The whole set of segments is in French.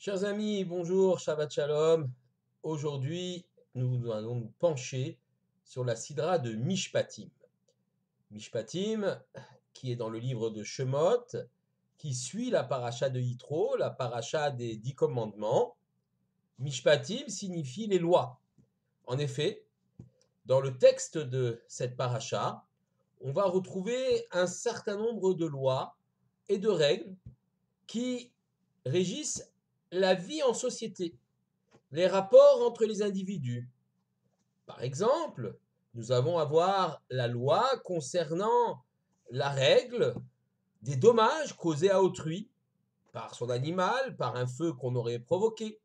Chers amis, bonjour, Shabbat Shalom. Aujourd'hui, nous allons nous pencher sur la Sidra de Mishpatim. Mishpatim, qui est dans le livre de Shemot, qui suit la paracha de Yitro, la paracha des 10 commandements. Mishpatim signifie les lois. En effet, dans le texte de cette paracha, on va retrouver un certain nombre de lois et de règles qui régissent la vie en société, les rapports entre les individus. Par exemple, nous allons avoir la loi concernant la règle des dommages causés à autrui par son animal, par un feu qu'on aurait provoqué.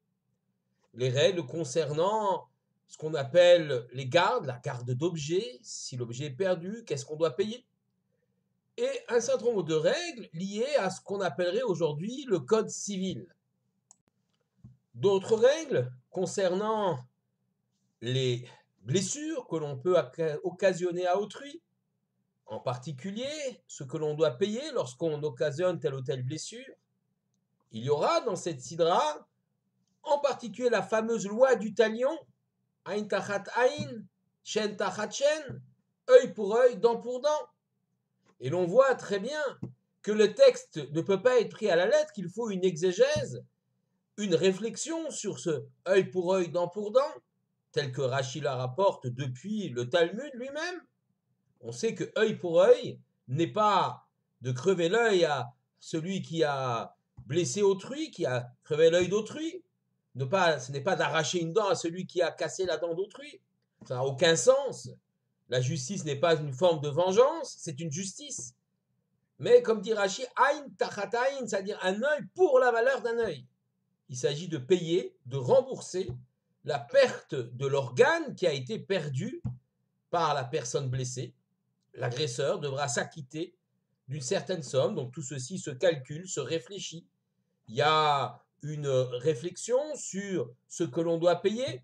Les règles concernant ce qu'on appelle les gardes, la garde d'objets, si l'objet est perdu, qu'est-ce qu'on doit payer. Et un certain nombre de règles liées à ce qu'on appellerait aujourd'hui le code civil. D'autres règles concernant les blessures que l'on peut occasionner à autrui, en particulier ce que l'on doit payer lorsqu'on occasionne telle ou telle blessure. Il y aura dans cette sidra, en particulier la fameuse loi du talion, Ain tachat ain, Shen tachat shen, œil pour œil, dent pour dent. Et l'on voit très bien que le texte ne peut pas être pris à la lettre, qu'il faut une exégèse, une réflexion sur ce œil pour œil, dent pour dent, tel que Rashi la rapporte depuis le Talmud lui-même. On sait que œil pour œil n'est pas de crever l'œil à celui qui a blessé autrui, qui a crevé l'œil d'autrui. Ce n'est pas d'arracher une dent à celui qui a cassé la dent d'autrui. Ça n'a aucun sens. La justice n'est pas une forme de vengeance, c'est une justice. Mais comme dit Rashi, aïn tachat aïn, c'est-à-dire un œil pour la valeur d'un œil. Il s'agit de payer, de rembourser la perte de l'organe qui a été perdu par la personne blessée. L'agresseur devra s'acquitter d'une certaine somme, donc tout ceci se calcule, se réfléchit. Il y a une réflexion sur ce que l'on doit payer.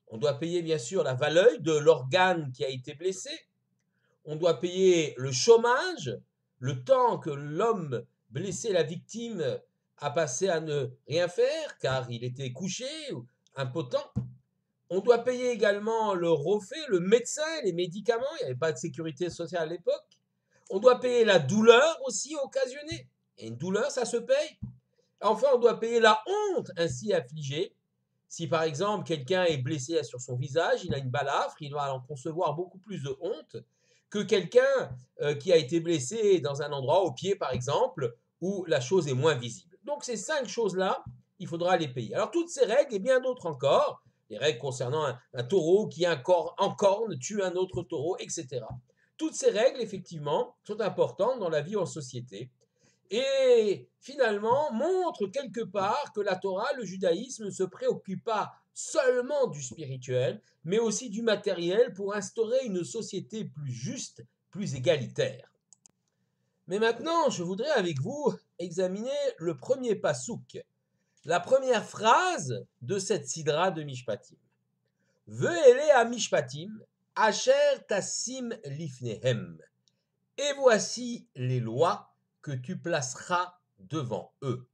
On doit payer bien sûr la valeur de l'organe qui a été blessé. On doit payer le chômage, le temps que l'homme blessé, la victime, a passé à ne rien faire car il était couché ou impotent. On doit payer également le refait, le médecin, les médicaments. Il n'y avait pas de sécurité sociale à l'époque. On doit payer la douleur aussi occasionnée. Et une douleur, ça se paye. Enfin, on doit payer la honte ainsi affligée. Si par exemple quelqu'un est blessé sur son visage, il a une balafre, il va en concevoir beaucoup plus de honte que quelqu'un qui a été blessé dans un endroit, au pied par exemple, où la chose est moins visible. Donc ces 5 choses-là, il faudra les payer. Alors toutes ces règles et bien d'autres encore, les règles concernant un taureau qui en corne tue un autre taureau, etc. Toutes ces règles, effectivement, sont importantes dans la vie en société et finalement montrent quelque part que la Torah, le judaïsme, ne se préoccupe pas seulement du spirituel, mais aussi du matériel pour instaurer une société plus juste, plus égalitaire. Mais maintenant, je voudrais avec vous examiner le premier pasouk, la première phrase de cette sidra de Mishpatim. Ve'ele à Mishpatim, asher tassim lifnehem. Et voici les lois que tu placeras devant eux.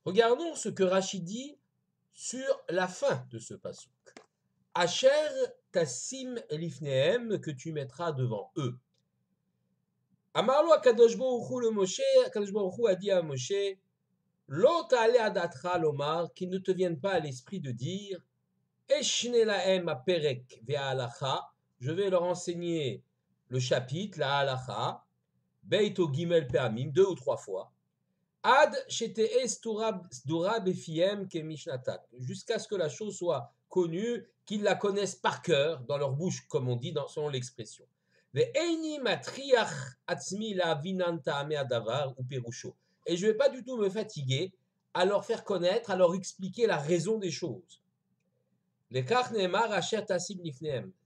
Regardons ce que Rashi dit sur la fin de ce pasouk. Asher tassim lifnehem, que tu mettras devant eux. Amarlo Akadosh Baruch Hu le Moshe, Akadosh Baruch Hu a dit à Moshe, Lo ta'ale adatra lomar, qu'il ne te vienne pas à l'esprit de dire, Eshne lahem aperek ve'alacha, je vais leur enseigner le chapitre, la halacha, Beito Gimel Peamim, 2 ou 3 fois, Ad shete'es dura befiem ke mishnatat, jusqu'à ce que la chose soit connue, qu'ils la connaissent par cœur, dans leur bouche, comme on dit selon l'expression. Ve'eini matriach atzmi la vinanta ameadavar ou perusho. Et je ne vais pas du tout me fatiguer à leur faire connaître, à leur expliquer la raison des choses.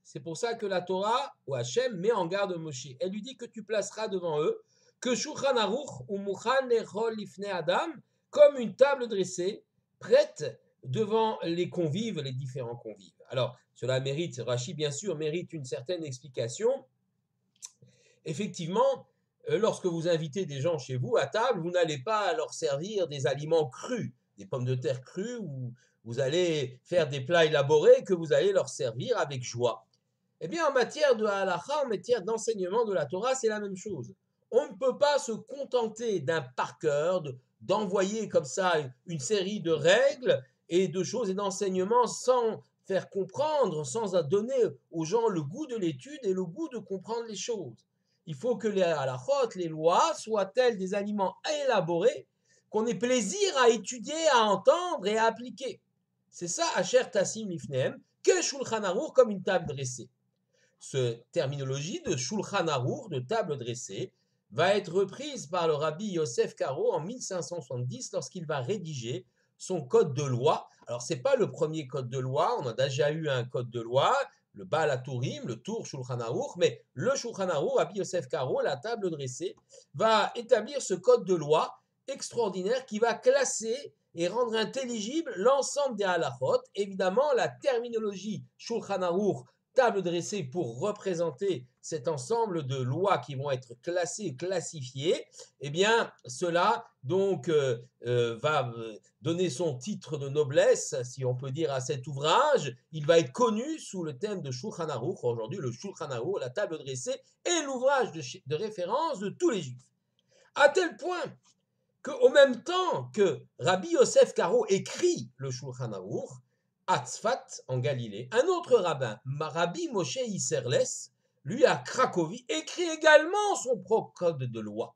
C'est pour ça que la Torah, ou Hachem, met en garde Moshe. Elle lui dit que tu placeras devant eux, que Shulchan Aruch ou Mukhan Lechol Lifnei Adam, comme une table dressée, prête devant les convives, les différents convives. Alors, cela mérite, Rashi bien sûr, mérite une certaine explication. Effectivement, lorsque vous invitez des gens chez vous à table, vous n'allez pas leur servir des aliments crus. des pommes de terre crues, ou vous allez faire des plats élaborés que vous allez leur servir avec joie. Eh bien, en matière de halakha, en matière d'enseignement de la Torah, c'est la même chose. On ne peut pas se contenter d'un par cœur, d'envoyer comme ça une série de règles et de choses et d'enseignements sans faire comprendre, sans donner aux gens le goût de l'étude et le goût de comprendre les choses. Il faut que les halakhot, les lois, soient telles des aliments élaborés qu'on ait plaisir à étudier, à entendre et à appliquer. C'est ça, Asher Tassim Lifnehem, que Shulchan Aruch comme une table dressée. Cette terminologie de Shulchan Aruch, de table dressée, va être reprise par le rabbi Yosef Karo en 1570 lorsqu'il va rédiger son code de loi. Alors, ce n'est pas le premier code de loi, on a déjà eu un code de loi, le Baal HaTurim, le Tour Shulchan Aruch, mais le Shulchan Aruch, Rabbi Yosef Karo, la table dressée, va établir ce code de loi extraordinaire qui va classer et rendre intelligible l'ensemble des halachot. Évidemment, la terminologie Shulchan Aruch, table dressée pour représenter cet ensemble de lois qui vont être classées, classifiées, eh bien, cela donc va donner son titre de noblesse, si on peut dire, à cet ouvrage. Il va être connu sous le thème de Shulchan Aruch. Aujourd'hui, le Shulchan Aruch, la table dressée, est l'ouvrage de référence de tous les Juifs. À tel point qu'au même temps que Rabbi Yosef Karo écrit le Shulchan Aruch, à Tzfat, en Galilée, un autre rabbin, Rabbi Moshe Isserles, lui à Cracovie, écrit également son propre code de loi.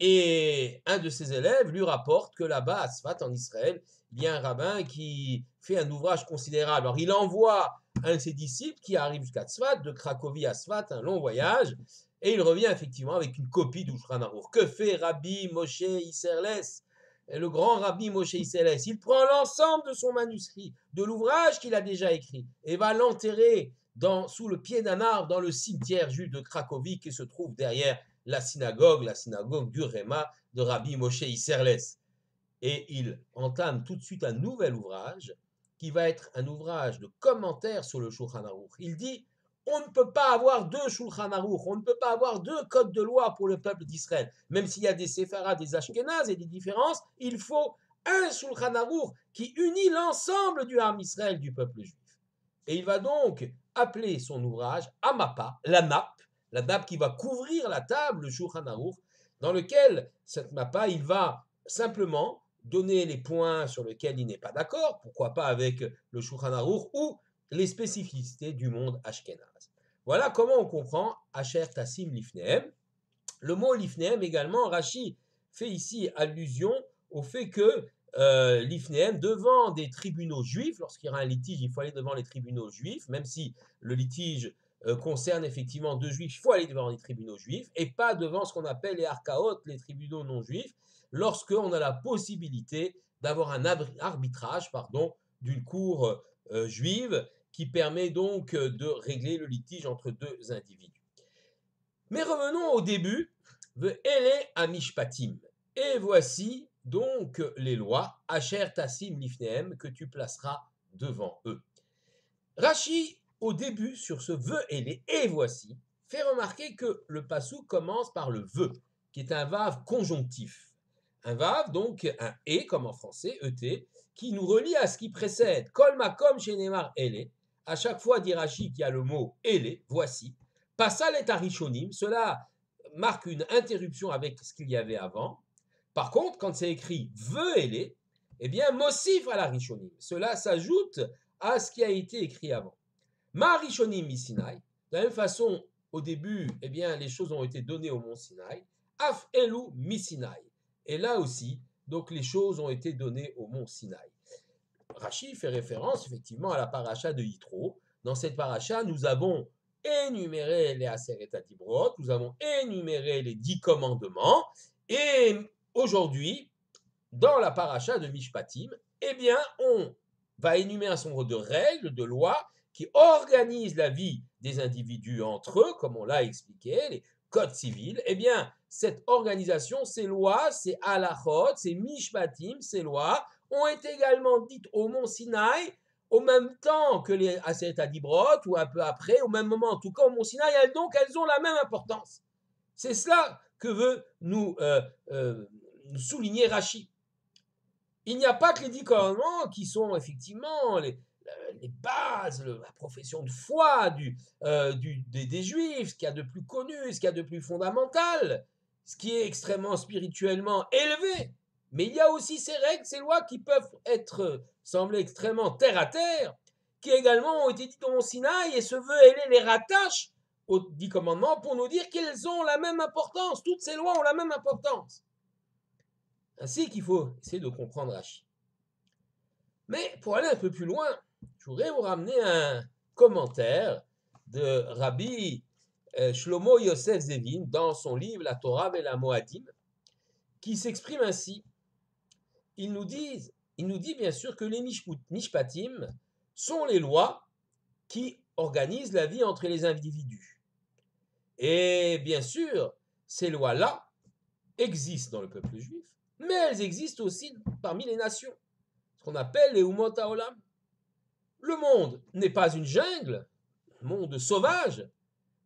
Et un de ses élèves lui rapporte que là-bas, à Tzfat, en Israël, il y a un rabbin qui fait un ouvrage considérable. Alors il envoie un de ses disciples qui arrive jusqu'à Tzfat, de Cracovie à Tzfat, un long voyage, et il revient effectivement avec une copie du Shulchan Aruch. Que fait Rabbi Moshe Isserles, le grand Rabbi Moshe Isserles? Il prend l'ensemble de son manuscrit, de l'ouvrage qu'il a déjà écrit, et va l'enterrer sous le pied d'un arbre dans le cimetière juif de Cracovie qui se trouve derrière la synagogue du Réma de Rabbi Moshe Isserles. Et il entame tout de suite un nouvel ouvrage qui va être un ouvrage de commentaire sur le Shulchan Aruch. Il dit: on ne peut pas avoir deux Shulchan Aruch, on ne peut pas avoir deux codes de loi pour le peuple d'Israël. Même s'il y a des séfarades, des ashkénazes et des différences, il faut un Shulchan Aruch qui unit l'ensemble du Ham Israël, du peuple juif. Et il va donc appeler son ouvrage Amapa, la nappe qui va couvrir la table, le Shulchan Aruch, dans lequel, cette mappa, il va simplement donner les points sur lesquels il n'est pas d'accord, pourquoi pas avec le Shulchan Aruch, ou les spécificités du monde ashkénaze. Voilà comment on comprend Asher Tassim Lifnehem. Le mot Lifnehem également, Rashi fait ici allusion au fait que l'Ifnehem, devant des tribunaux juifs, lorsqu'il y aura un litige, il faut aller devant les tribunaux juifs, même si le litige concerne effectivement deux juifs, il faut aller devant les tribunaux juifs, et pas devant ce qu'on appelle les archaot, les tribunaux non juifs, lorsqu'on a la possibilité d'avoir un arbitrage d'une cour juive qui permet donc de régler le litige entre deux individus. Mais revenons au début, Ele Amishpatim. Et voici donc les lois, Asher Tassim Lifnehem, que tu placeras devant eux. Rashi, au début, sur ce Ele, et voici, fait remarquer que le passou commence par le ve, qui est un vav conjonctif. Un vav, donc un et, comme en français, et, qui nous relie à ce qui précède. Kol makom shenemar ele. À chaque fois, dit Rashi, qu'il y a le mot ele, voici. Passal et arishonim, cela marque une interruption avec ce qu'il y avait avant. Par contre, quand c'est écrit ve ele, eh bien, mosif à la rishonim. Cela s'ajoute à ce qui a été écrit avant. Ma rishonim mi Sinaï. De la même façon, au début, eh bien, les choses ont été données au mont Sinaï. Af elu mi Sinaï. Et là aussi, donc les choses ont été données au mont Sinaï. Rashi fait référence effectivement à la paracha de Yitro. Dans cette paracha, nous avons énuméré les Aseret HaDibrot, nous avons énuméré les 10 commandements, et aujourd'hui, dans la paracha de Mishpatim, eh bien, on va énumérer un certain nombre de règles, de lois qui organisent la vie des individus entre eux, comme on l'a expliqué, les codes civils. Eh bien, cette organisation, ces lois, ces halachot, ces mishpatim, ces lois, ont été également dites au mont Sinaï, au même temps que les Aseret HaDibrot, ou un peu après, au même moment, en tout cas au mont Sinaï, donc elles ont la même importance. C'est cela que veut nous souligner Rashi. Il n'y a pas que les 10 commandements qui sont effectivement les bases, la profession de foi des Juifs, ce qu'il y a de plus connu, ce qu'il y a de plus fondamental, ce qui est extrêmement spirituellement élevé. Mais il y a aussi ces règles, ces lois qui peuvent sembler extrêmement terre à terre, qui également ont été dites au Mont Sinaï, et ce vœu ailé les rattache aux 10 commandements pour nous dire qu'elles ont la même importance. Toutes ces lois ont la même importance. Ainsi qu'il faut essayer de comprendre Rashi. Mais pour aller un peu plus loin, je voudrais vous ramener un commentaire de Rabbi Shlomo Yosef Zevin dans son livre La Torah et la Moadim, qui s'exprime ainsi. Il nous dit bien sûr que les mishpatim sont les lois qui organisent la vie entre les individus. Et bien sûr, ces lois-là existent dans le peuple juif, mais elles existent aussi parmi les nations, ce qu'on appelle les Umot HaOlam. Le monde n'est pas une jungle, un monde sauvage.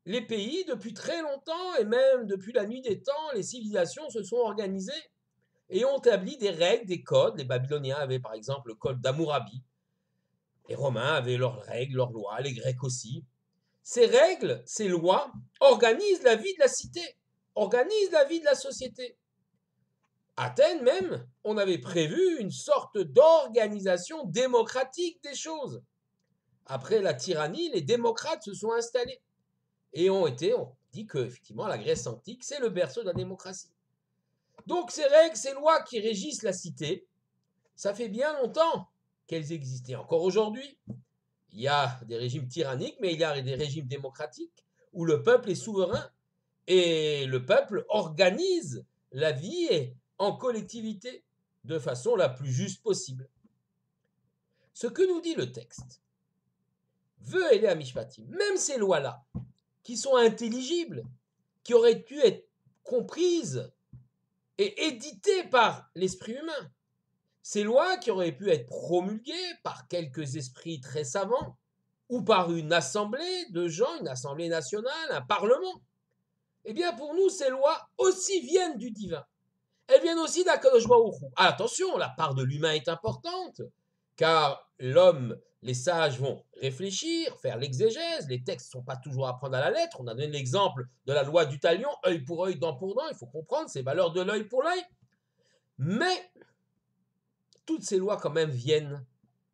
Les pays, depuis très longtemps, et même depuis la nuit des temps, les civilisations se sont organisées et ont établi des règles, des codes. Les Babyloniens avaient par exemple le code d'Hammurabi, les Romains avaient leurs règles, leurs lois, les Grecs aussi. Ces règles, ces lois organisent la vie de la cité, organisent la vie de la société. Athènes même, on avait prévu une sorte d'organisation démocratique des choses. Après la tyrannie, les démocrates se sont installés et on dit que effectivement la Grèce antique, c'est le berceau de la démocratie. Donc ces règles, ces lois qui régissent la cité, ça fait bien longtemps qu'elles existaient. Encore aujourd'hui, il y a des régimes tyranniques, mais il y a des régimes démocratiques où le peuple est souverain et le peuple organise la vie en collectivité de façon la plus juste possible. Ce que nous dit le texte, veut aider à Mishpatim, même ces lois-là, qui sont intelligibles, qui auraient pu être comprises et éditées par l'esprit humain, ces lois qui auraient pu être promulguées par quelques esprits très savants ou par une assemblée de gens, une assemblée nationale, un parlement, eh bien pour nous, ces lois aussi viennent du divin. Elles viennent aussi d'Akadosh Baruch Hu. Attention, la part de l'humain est importante, car l'homme, les sages vont réfléchir, faire l'exégèse, les textes ne sont pas toujours à prendre à la lettre. On a donné l'exemple de la loi du talion, œil pour œil, dent pour dent, il faut comprendre ces valeurs de l'œil pour l'œil. Mais toutes ces lois quand même viennent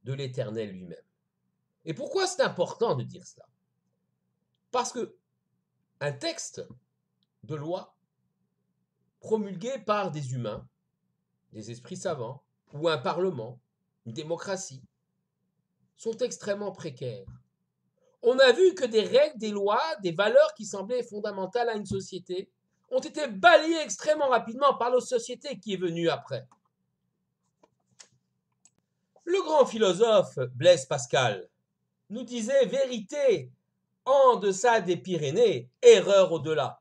de l'Éternel lui-même. Et pourquoi c'est important de dire cela? Parce que un texte de loi promulgué par des humains, des esprits savants, ou un parlement, une démocratie, sont extrêmement précaires. On a vu que des règles, des lois, des valeurs qui semblaient fondamentales à une société ont été balayées extrêmement rapidement par la société qui est venue après. Le grand philosophe Blaise Pascal nous disait vérité en deçà des Pyrénées, erreur au-delà.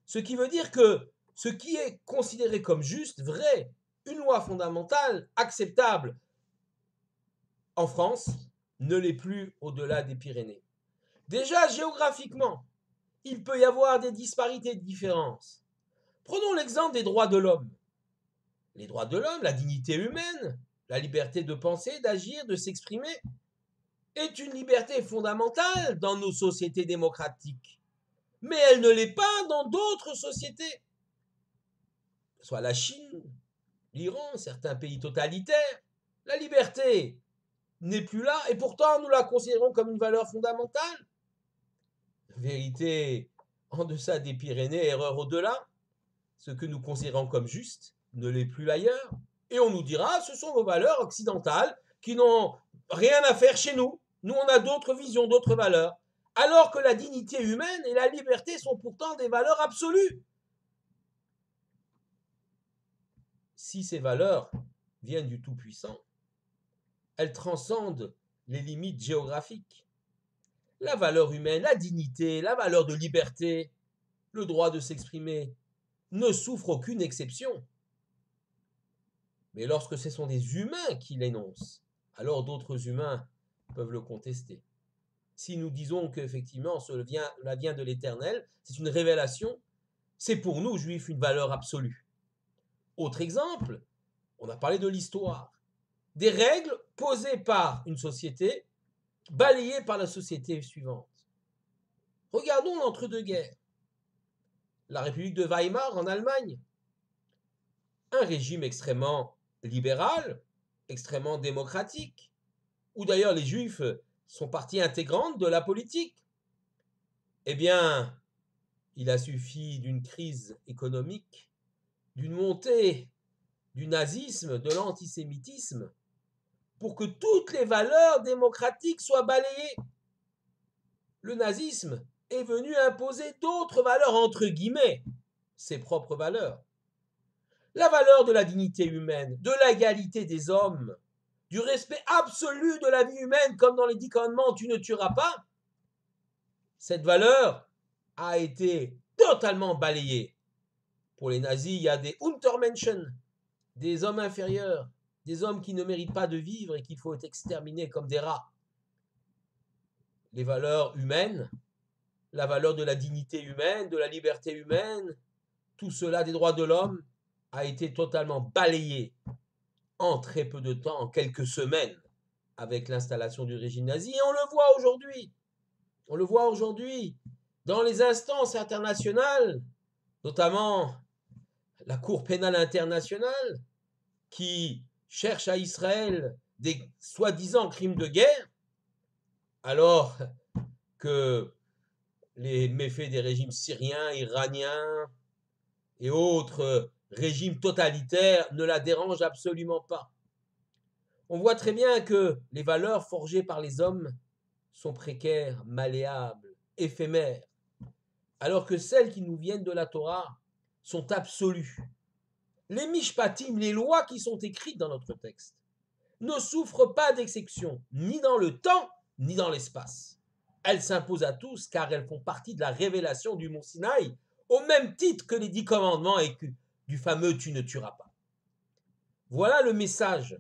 Ce qui veut dire que ce qui est considéré comme juste, vrai, une loi fondamentale, acceptable en France, ne l'est plus au-delà des Pyrénées. Déjà, géographiquement, il peut y avoir des disparités de différences. Prenons l'exemple des droits de l'homme. Les droits de l'homme, la dignité humaine, la liberté de penser, d'agir, de s'exprimer, est une liberté fondamentale dans nos sociétés démocratiques. Mais elle ne l'est pas dans d'autres sociétés, soit la Chine, l'Iran, certains pays totalitaires. La liberté n'est plus là et pourtant nous la considérons comme une valeur fondamentale. Vérité en deçà des Pyrénées, erreur au-delà. Ce que nous considérons comme juste ne l'est plus ailleurs. Et on nous dira, ce sont vos valeurs occidentales qui n'ont rien à faire chez nous. Nous, on a d'autres visions, d'autres valeurs. Alors que la dignité humaine et la liberté sont pourtant des valeurs absolues. Si ces valeurs viennent du Tout-Puissant, elles transcendent les limites géographiques. La valeur humaine, la dignité, la valeur de liberté, le droit de s'exprimer, ne souffrent aucune exception. Mais lorsque ce sont des humains qui l'énoncent, alors d'autres humains peuvent le contester. Si nous disons qu'effectivement cela vient de l'Éternel, c'est une révélation, c'est pour nous, juifs, une valeur absolue. Autre exemple, on a parlé de l'histoire. des règles posées par une société, balayées par la société suivante. Regardons l'entre-deux-guerres. La République de Weimar en Allemagne, un régime extrêmement libéral, extrêmement démocratique, où d'ailleurs les Juifs sont partie intégrante de la politique. Eh bien, il a suffi d'une crise économique, d'une montée du nazisme, de l'antisémitisme, pour que toutes les valeurs démocratiques soient balayées. Le nazisme est venu imposer d'autres valeurs, entre guillemets, ses propres valeurs. La valeur de la dignité humaine, de l'égalité des hommes, du respect absolu de la vie humaine, comme dans les 10 commandements, tu ne tueras pas. Cette valeur a été totalement balayée. Pour les nazis, il y a des Untermenschen, des hommes inférieurs, des hommes qui ne méritent pas de vivre et qu'il faut exterminer comme des rats. Les valeurs humaines, la valeur de la dignité humaine, de la liberté humaine, tout cela des droits de l'homme a été totalement balayé en très peu de temps, en quelques semaines, avec l'installation du régime nazi. Et on le voit aujourd'hui. On le voit aujourd'hui dans les instances internationales, notamment la Cour pénale internationale, qui cherche à Israël des soi-disant crimes de guerre, alors que les méfaits des régimes syriens, iraniens et autres régimes totalitaires ne la dérangent absolument pas. On voit très bien que les valeurs forgées par les hommes sont précaires, malléables, éphémères, alors que celles qui nous viennent de la Torah sont absolues. Les mishpatim, les lois qui sont écrites dans notre texte, ne souffrent pas d'exception, ni dans le temps, ni dans l'espace. Elles s'imposent à tous car elles font partie de la révélation du mont Sinaï, au même titre que les 10 commandements et du fameux tu ne tueras pas. Voilà le message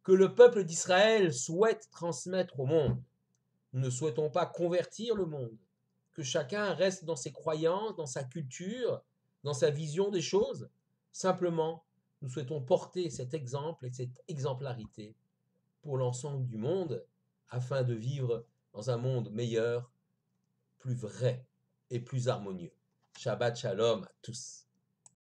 que le peuple d'Israël souhaite transmettre au monde. Nous ne souhaitons pas convertir le monde, que chacun reste dans ses croyances, dans sa culture, dans sa vision des choses. Simplement, nous souhaitons porter cet exemple et cette exemplarité pour l'ensemble du monde afin de vivre dans un monde meilleur, plus vrai et plus harmonieux. Shabbat Shalom à tous.